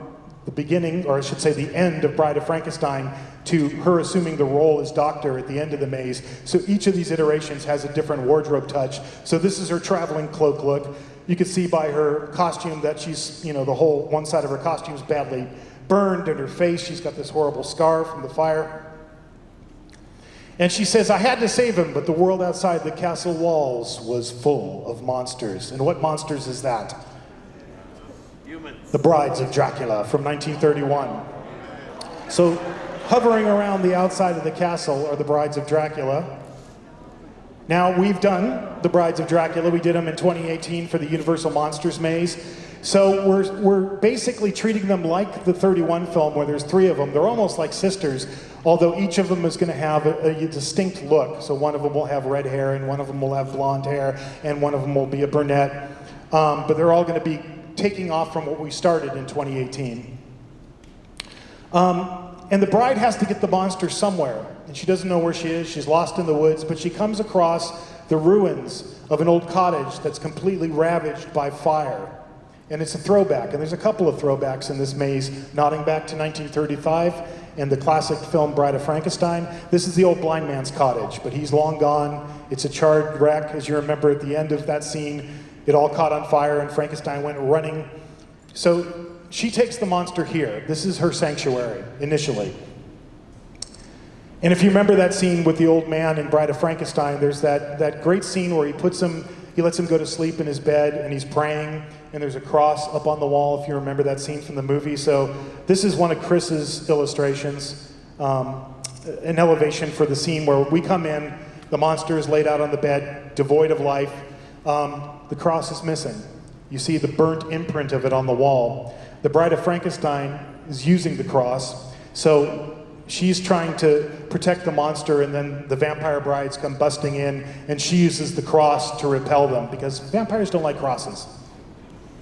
the beginning, or I should say the end of Bride of Frankenstein, to her assuming the role as doctor at the end of the maze. So each of these iterations has a different wardrobe touch. So this is her traveling cloak look. You can see by her costume that she's, the whole one side of her costume is badly burned, and her face, she's got this horrible scar from the fire. And she says, I had to save him, but the world outside the castle walls was full of monsters. And what monsters is that? Humans. The Brides of Dracula from 1931. So hovering around the outside of the castle are the Brides of Dracula. Now, we've done the Brides of Dracula. We did them in 2018 for the Universal Monsters Maze. So we're basically treating them like the 31 film, where there's 3 of them. They're almost like sisters, although each of them is going to have a distinct look. So one of them will have red hair, and one of them will have blonde hair, and one of them will be a brunette. But they're all going to be taking off from what we started in 2018. And the bride has to get the monster somewhere, and she doesn't know where she is. She's lost in the woods, but she comes across the ruins of an old cottage that's completely ravaged by fire. And it's a throwback, and there's a couple of throwbacks in this maze, nodding back to 1935 and the classic film Bride of Frankenstein. This is the old blind man's cottage, but he's long gone. It's a charred wreck. As you remember, at the end of that scene, it all caught on fire and Frankenstein went running. So she takes the monster here. This is her sanctuary, initially. And if you remember that scene with the old man in Bride of Frankenstein, there's that great scene where he lets him go to sleep in his bed, and he's praying, and there's a cross up on the wall, if you remember that scene from the movie. So this is one of Chris's illustrations, an elevation for the scene where we come in, the monster is laid out on the bed, devoid of life. The cross is missing. You see the burnt imprint of it on the wall. The Bride of Frankenstein is using the cross, so she's trying to protect the monster, and then the vampire brides come busting in, and she uses the cross to repel them, because vampires don't like crosses.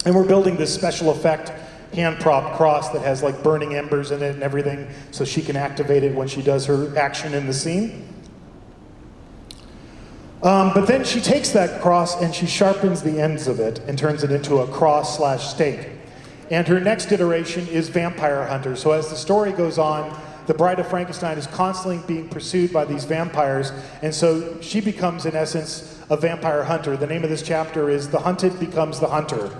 And we're building this special effect hand-propped cross that has like burning embers in it and everything, so she can activate it when she does her action in the scene. But then she takes that cross and she sharpens the ends of it and turns it into a cross/stake. And her next iteration is Vampire Hunter. So as the story goes on, the Bride of Frankenstein is constantly being pursued by these vampires, and so she becomes, in essence, a vampire hunter. The name of this chapter is The Hunted Becomes the Hunter.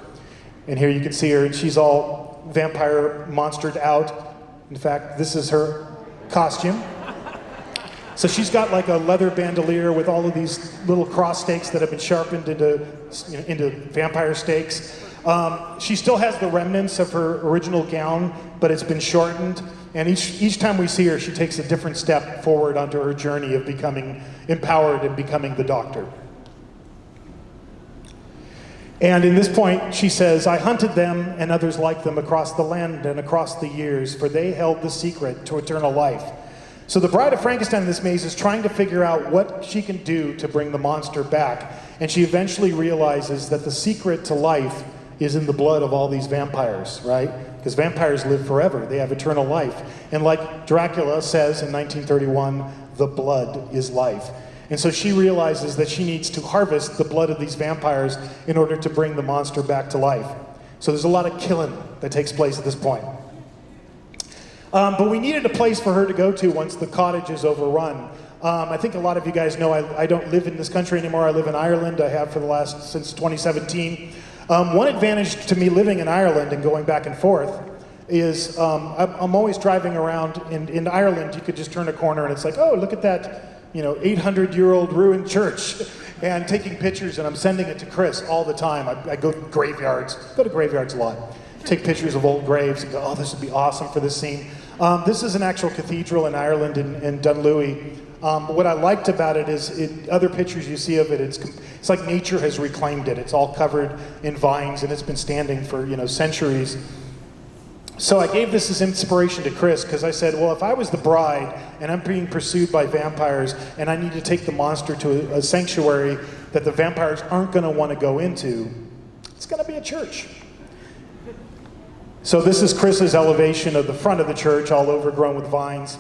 And here you can see her, and she's all vampire monstered out. In fact, this is her costume. So she's got like a leather bandolier with all of these little cross stakes that have been sharpened into vampire stakes. She still has the remnants of her original gown, but it's been shortened. And each time we see her, she takes a different step forward onto her journey of becoming empowered and becoming the Doctor. And in this point, she says, I hunted them and others like them across the land and across the years, for they held the secret to eternal life. So the Bride of Frankenstein in this maze is trying to figure out what she can do to bring the monster back. And she eventually realizes that the secret to life is in the blood of all these vampires, right? Because vampires live forever. They have eternal life. And like Dracula says in 1931, the blood is life. And so she realizes that she needs to harvest the blood of these vampires in order to bring the monster back to life. So there's a lot of killing that takes place at this point. But we needed a place for her to go to once the cottage is overrun. I think a lot of you guys know I don't live in this country anymore. I live in Ireland. I have since 2017. One advantage to me living in Ireland and going back and forth is I'm always driving around in Ireland. You could just turn a corner and it's like, oh, look at that 800-year-old ruined church, and taking pictures, and I'm sending it to Chris all the time. I go to graveyards a lot. Take pictures of old graves and go, oh, this would be awesome for this scene. This is an actual cathedral in Ireland, in Dunlewy. What I liked about it is other pictures you see of it, it's like nature has reclaimed it. It's all covered in vines, and it's been standing for centuries. So I gave this as inspiration to Chris, because I said, well, if I was the bride and I'm being pursued by vampires and I need to take the monster to a sanctuary that the vampires aren't going to want to go into, it's going to be a church. So this is Chris's elevation of the front of the church, all overgrown with vines.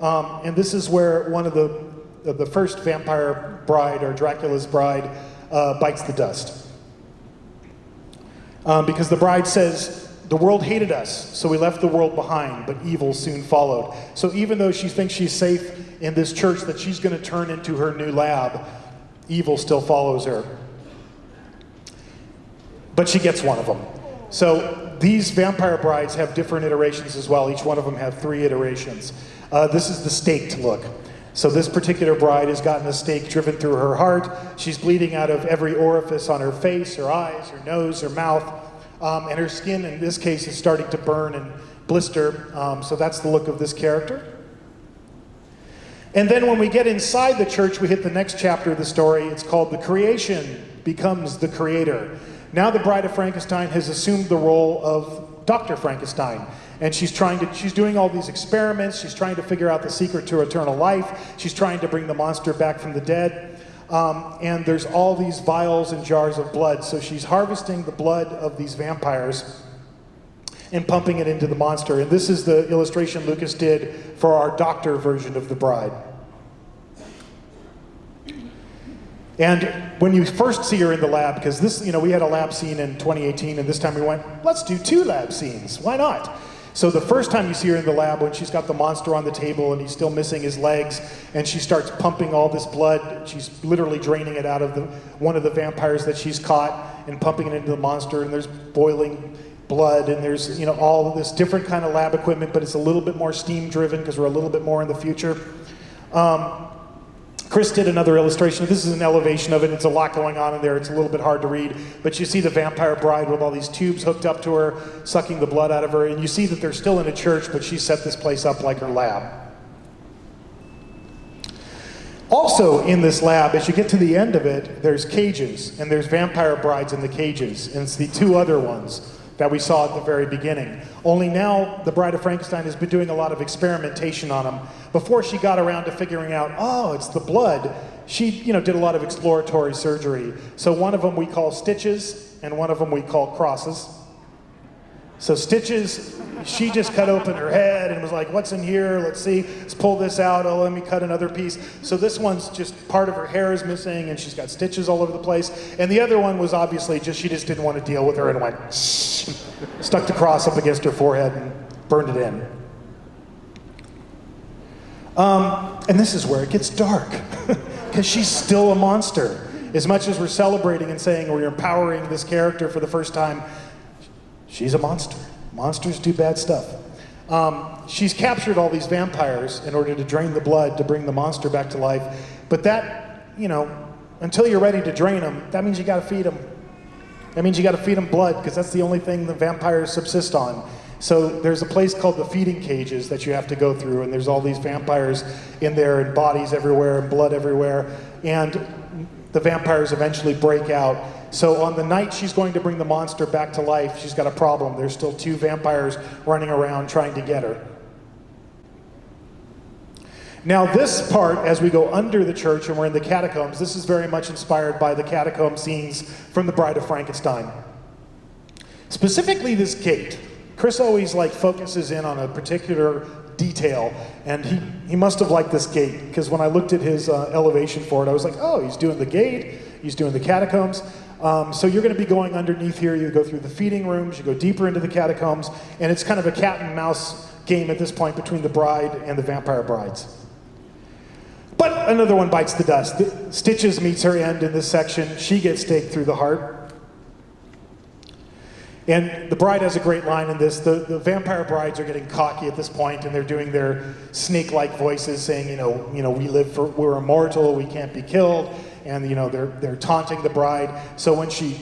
And this is where one of the first vampire bride, or Dracula's bride, bites the dust. Because the bride says, the world hated us, so we left the world behind, but evil soon followed. So even though she thinks she's safe in this church that she's going to turn into her new lab, evil still follows her. But she gets one of them. So these vampire brides have different iterations as well. Each one of them have 3 iterations. This is the staked look. So this particular bride has gotten a stake driven through her heart. She's bleeding out of every orifice on her face, her eyes, her nose, her mouth. And her skin, in this case, is starting to burn and blister. So that's the look of this character. And then when we get inside the church, we hit the next chapter of the story. It's called The Creation Becomes the Creator. Now the Bride of Frankenstein has assumed the role of Dr. Frankenstein. And she's doing all these experiments. She's trying to figure out the secret to eternal life. She's trying to bring the monster back from the dead. And there's all these vials and jars of blood. So she's harvesting the blood of these vampires and pumping it into the monster. And this is the illustration Lucas did for our doctor version of the bride. And when you first see her in the lab, because this, we had a lab scene in 2018, and this time we went, let's do 2 lab scenes. Why not? So the first time you see her in the lab, when she's got the monster on the table and he's still missing his legs, and she starts pumping all this blood, she's literally draining it out of one of the vampires that she's caught and pumping it into the monster, and there's boiling blood, and there's all of this different kind of lab equipment, but it's a little bit more steam driven because we're a little bit more in the future. Chris did another illustration. This is an elevation of it. It's a lot going on in there. It's a little bit hard to read. But you see the vampire bride with all these tubes hooked up to her, sucking the blood out of her. And you see that they're still in a church, but she set this place up like her lab. Also in this lab, as you get to the end of it, there's cages. And there's vampire brides in the cages. And it's the 2 other ones that we saw at the very beginning. Only now, the Bride of Frankenstein has been doing a lot of experimentation on them. Before she got around to figuring out, oh, it's the blood, she did a lot of exploratory surgery. So one of them we call stitches, and one of them we call crosses. So stitches, she just cut open her head and was like, what's in here? Let's see, let's pull this out. Oh, let me cut another piece. So this one's just part of her hair is missing and she's got stitches all over the place. And the other one was obviously she just didn't want to deal with her and went, stuck the cross up against her forehead and burned it in. And this is where it gets dark because she's still a monster. As much as we're celebrating and saying we're empowering this character for the first time, she's a monster. Monsters do bad stuff. She's captured all these vampires in order to drain the blood to bring the monster back to life. But that, until you're ready to drain them, that means you got to feed them. That means you got to feed them blood because that's the only thing the vampires subsist on. So there's a place called the feeding cages that you have to go through, and there's all these vampires in there and bodies everywhere and blood everywhere. And the vampires eventually break out. So on the night she's going to bring the monster back to life, she's got a problem. There's still 2 vampires running around trying to get her. Now this part, as we go under the church and we're in the catacombs, this is very much inspired by the catacomb scenes from The Bride of Frankenstein. Specifically this gate. Chris always focuses in on a particular detail, and he must have liked this gate, because when I looked at his elevation for it, I was like, oh, he's doing the gate, he's doing the catacombs. So you're going to be going underneath here. You go through the feeding rooms, you go deeper into the catacombs, and it's kind of a cat and mouse game at this point between the bride and the vampire brides. But another one bites the dust. Stitches meets her end in this section. She gets staked through the heart. And the bride has a great line in this. The vampire brides are getting cocky at this point, and they're doing their snake-like voices, saying, we're immortal, we can't be killed, and they're taunting the bride. So when she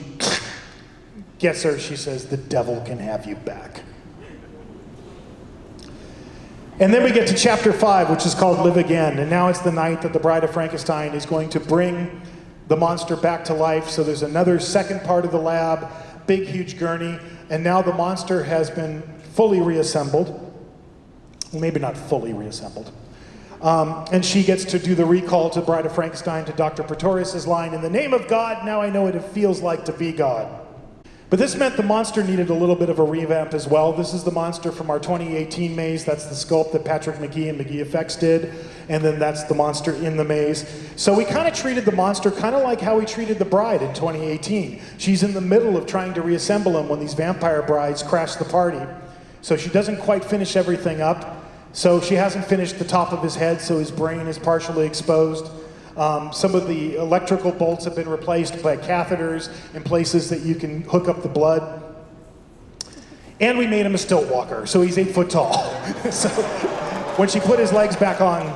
gets her, she says, "The devil can have you back." And then we get to chapter 5, which is called Live Again. And now it's the night that the Bride of Frankenstein is going to bring the monster back to life. So there's another second part of the lab, big, huge gurney. And now the monster has been fully reassembled. Well, maybe not fully reassembled. And she gets to do the recall to Bride of Frankenstein to Dr. Pretorius's line, "In the name of God, now I know what it feels like to be God." But this meant the monster needed a little bit of a revamp as well. This is the monster from our 2018 maze. That's the sculpt that Patrick McGee and McGee Effects did. And then that's the monster in the maze. So we kind of treated the monster kind of like how we treated the bride in 2018. She's in the middle of trying to reassemble him when these vampire brides crash the party. So she doesn't quite finish everything up. So she hasn't finished the top of his head, so his brain is partially exposed. Some of the electrical bolts have been replaced by catheters in places that you can hook up the blood. And we made him a stilt walker, so he's 8 foot tall. So when she put his legs back on,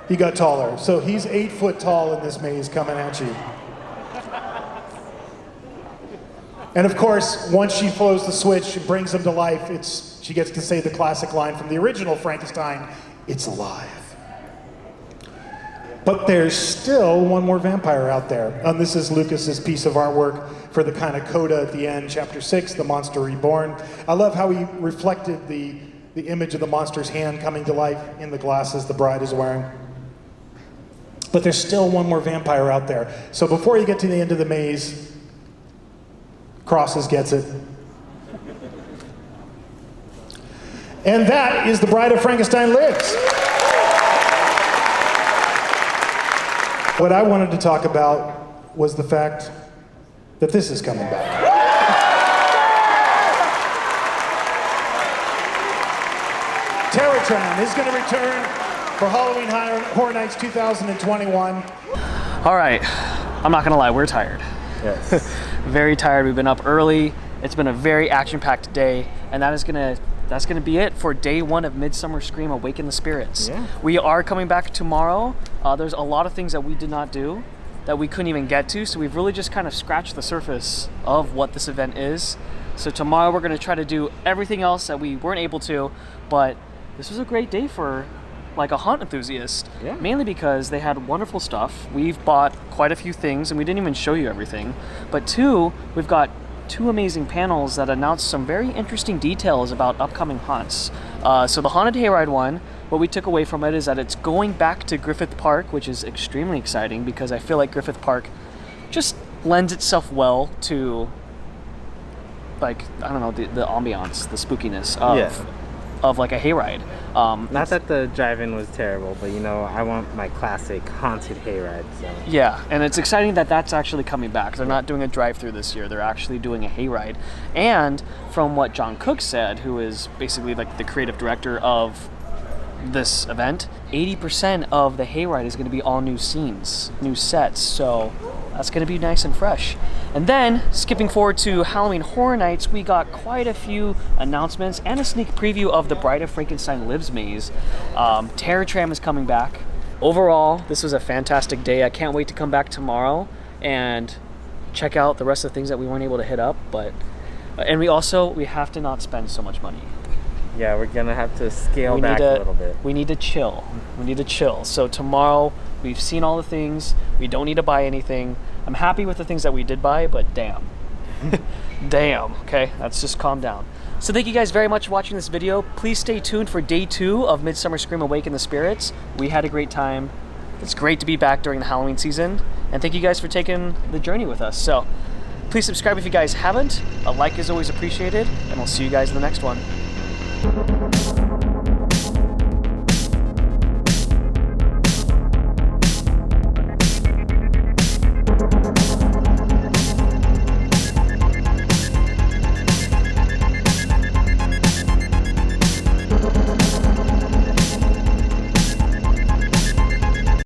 he got taller. So he's 8 foot tall in this maze coming at you. And of course, once she throws the switch and brings him to life, she gets to say the classic line from the original Frankenstein, "It's alive." But there's still one more vampire out there. And this is Lucas's piece of artwork for the kind of coda at the end, chapter 6, The Monster Reborn. I love how he reflected the image of the monster's hand coming to life in the glasses the bride is wearing. But there's still one more vampire out there. So before you get to the end of the maze, Crosses gets it. And that is The Bride of Frankenstein Lives. What I wanted to talk about was the fact that this is coming back. Terratron is going to return for Halloween Horror Nights 2021. All right, I'm not gonna lie, we're tired. Yes. Very tired. We've been up early. It's been a very action-packed day, and that's gonna be it for day 1 of Midsummer Scream: Awaken the Spirits. Yeah. We are coming back tomorrow. There's a lot of things that we did not do, that we couldn't even get to, so we've really just kind of scratched the surface of what this event is. So tomorrow we're gonna try to do everything else that we weren't able to, but this was a great day for like a haunt enthusiast. Yeah. Mainly because they had wonderful stuff. We've bought quite a few things, and we didn't even show you everything. But 2, we've got 2 amazing panels that announce some very interesting details about upcoming haunts. So the Haunted Hayride one, what we took away from it is that it's going back to Griffith Park, which is extremely exciting because I feel like Griffith Park just lends itself well to, like, I don't know, the ambiance, the spookiness of like a hayride. Not that the drive-in was terrible, but you know, I want my classic haunted hayride. So. Yeah, and it's exciting that that's actually coming back. They're not doing a drive-through this year. They're actually doing a hayride. And from what John Cook said, who is basically like the creative director of this event, 80% of the hayride is going to be all new scenes, new sets. So that's going to be nice and fresh. And then, skipping forward to Halloween Horror Nights, we got quite a few announcements and a sneak preview of the Bride of Frankenstein Lives maze. Terratram is coming back. Overall, this was a fantastic day. I can't wait to come back tomorrow and check out the rest of the things that we weren't able to hit up. And we have to not spend so much money. Yeah, we're gonna have to scale back a little bit. We need to chill. We need to chill. So tomorrow, we've seen all the things. We don't need to buy anything. I'm happy with the things that we did buy, but damn. Damn, okay? Let's just calm down. So thank you guys very much for watching this video. Please stay tuned for day 2 of Midsummer Scream: Awaken the Spirits. We had a great time. It's great to be back during the Halloween season. And thank you guys for taking the journey with us. So please subscribe if you guys haven't. A like is always appreciated, and we'll see you guys in the next one.